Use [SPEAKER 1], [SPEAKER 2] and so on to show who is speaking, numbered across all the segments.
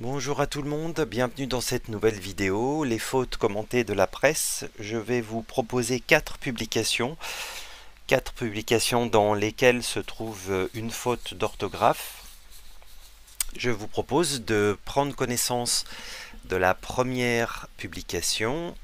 [SPEAKER 1] Bonjour à tout le monde, bienvenue dans cette nouvelle vidéo, les fautes commentées de la presse. Je vais vous proposer quatre publications dans lesquelles se trouve une faute d'orthographe. Je vous propose de prendre connaissance de la première publication.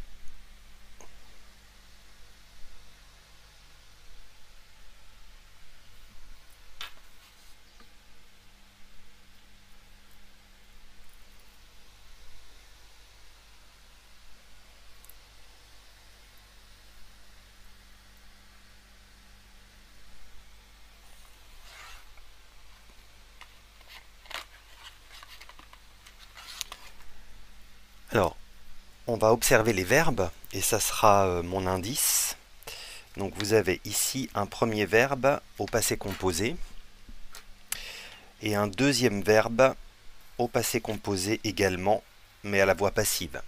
[SPEAKER 1] Alors, on va observer les verbes et ça sera mon indice. Donc vous avez ici un premier verbe au passé composé et un deuxième verbe au passé composé également, mais à la voix passive.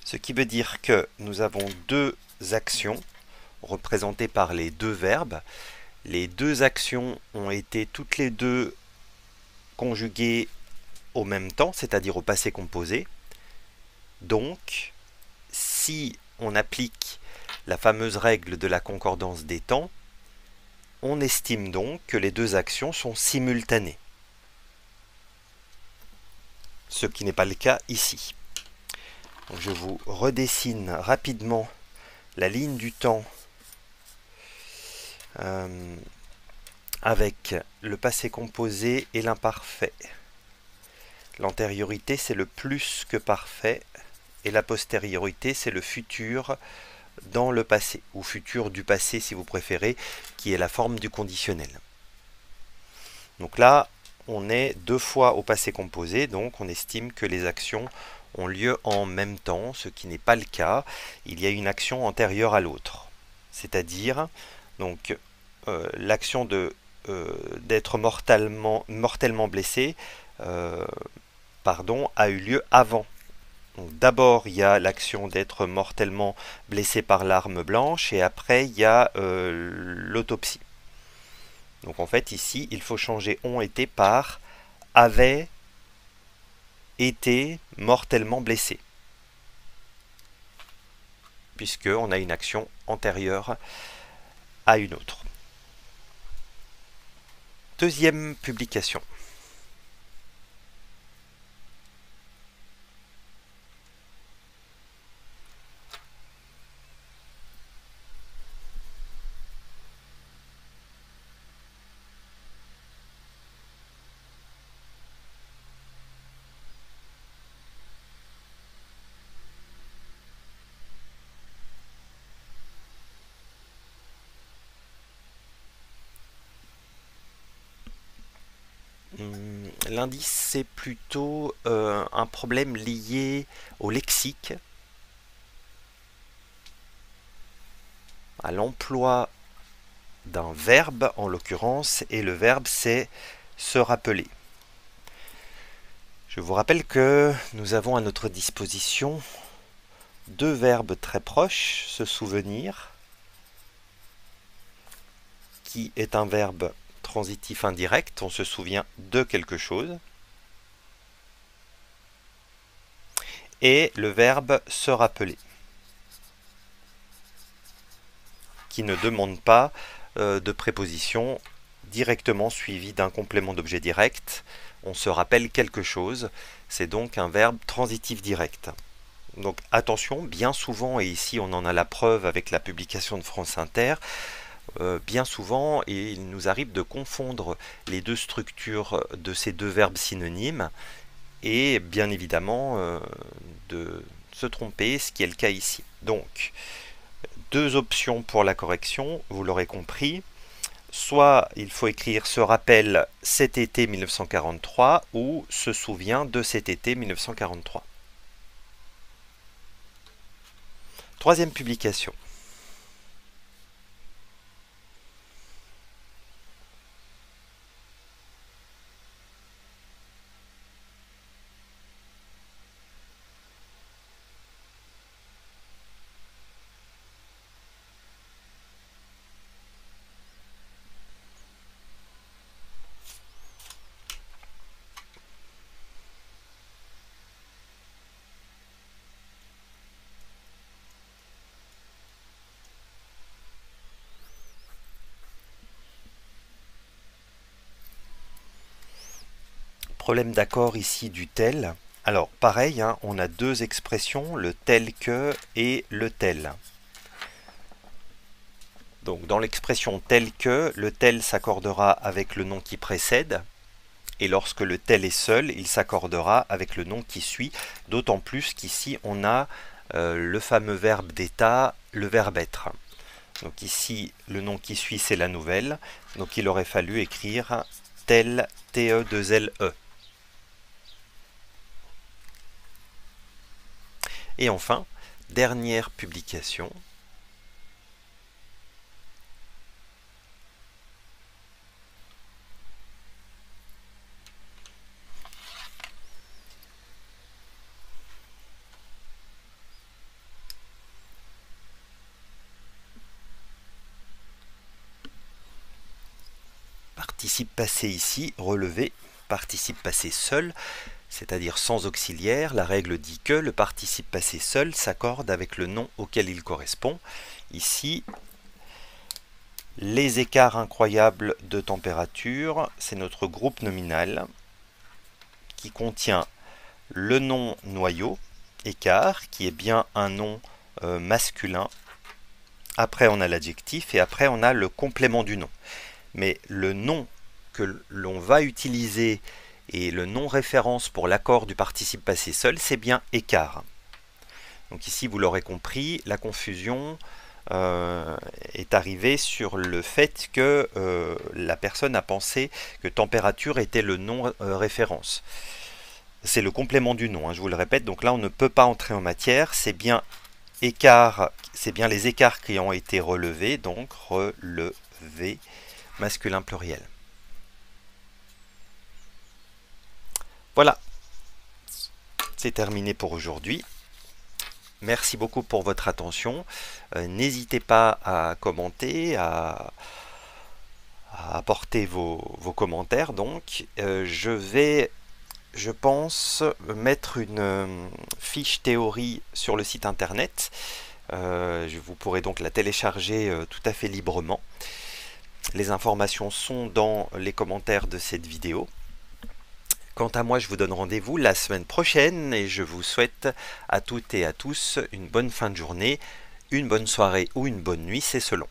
[SPEAKER 1] Ce qui veut dire que nous avons deux actions représentées par les deux verbes. Les deux actions ont été toutes les deux conjuguées au même temps, c'est-à-dire au passé composé. Donc, si on applique la fameuse règle de la concordance des temps, on estime donc que les deux actions sont simultanées. Ce qui n'est pas le cas ici. Donc, je vous redessine rapidement la ligne du temps avec le passé composé et l'imparfait. L'antériorité, c'est le plus que parfait, et la postériorité, c'est le futur dans le passé, ou futur du passé si vous préférez, qui est la forme du conditionnel. Donc là, on est deux fois au passé composé, donc on estime que les actions ont lieu en même temps, ce qui n'est pas le cas. Il y a une action antérieure à l'autre. C'est-à-dire, donc, l'action d'être mortellement blessé a eu lieu avant. D'abord, il y a l'action d'être mortellement blessé par l'arme blanche et après, il y a l'autopsie. Donc en fait, ici, il faut changer ont été par avait été mortellement blessé, puisqu'on a une action antérieure à une autre. Deuxième publication. L'indice, c'est plutôt un problème lié au lexique, à l'emploi d'un verbe en l'occurrence, et le verbe c'est se rappeler. Je vous rappelle que nous avons à notre disposition deux verbes très proches, se souvenir, qui est un verbe transitif indirect, on se souvient de quelque chose, et le verbe se rappeler, qui ne demande pas de préposition directement suivie d'un complément d'objet direct. On se rappelle quelque chose, c'est donc un verbe transitif direct. Donc attention, bien souvent, et ici on en a la preuve avec la publication de France Inter, bien souvent il nous arrive de confondre les deux structures de ces deux verbes synonymes et bien évidemment de se tromper, ce qui est le cas ici. Donc, deux options pour la correction, vous l'aurez compris. Soit il faut écrire se rappelle cet été 1943 ou se souvient de cet été 1943. Troisième publication. Problème d'accord ici du tel. Alors pareil, hein, on a deux expressions, le tel que et le tel. Donc dans l'expression tel que, le tel s'accordera avec le nom qui précède, et lorsque le tel est seul, il s'accordera avec le nom qui suit, d'autant plus qu'ici on a le fameux verbe d'état, le verbe être. Donc ici, le nom qui suit, c'est la nouvelle, donc il aurait fallu écrire tel, TE2LE. Et enfin, dernière publication. Participe passé ici, relevé, participe passé seul, c'est-à-dire sans auxiliaire. La règle dit que le participe passé seul s'accorde avec le nom auquel il correspond. Ici, les écarts incroyables de température, c'est notre groupe nominal qui contient le nom noyau, écart, qui est bien un nom masculin. Après, on a l'adjectif et après, on a le complément du nom. Mais le nom que l'on va utiliser et le nom référence pour l'accord du participe passé seul, c'est bien écart. Donc ici, vous l'aurez compris, la confusion est arrivée sur le fait que la personne a pensé que température était le nom référence. C'est le complément du nom, hein, je vous le répète. Donc là, on ne peut pas entrer en matière. C'est bien écart, c'est bien les écarts qui ont été relevés, donc relevés, masculin pluriel. Voilà, c'est terminé pour aujourd'hui. Merci beaucoup pour votre attention. N'hésitez pas à commenter, à apporter vos commentaires. Donc, je pense, mettre une fiche théorie sur le site internet. Vous pourrez donc la télécharger tout à fait librement. Les informations sont dans les commentaires de cette vidéo. Quant à moi, je vous donne rendez-vous la semaine prochaine et je vous souhaite à toutes et à tous une bonne fin de journée, une bonne soirée ou une bonne nuit, c'est selon.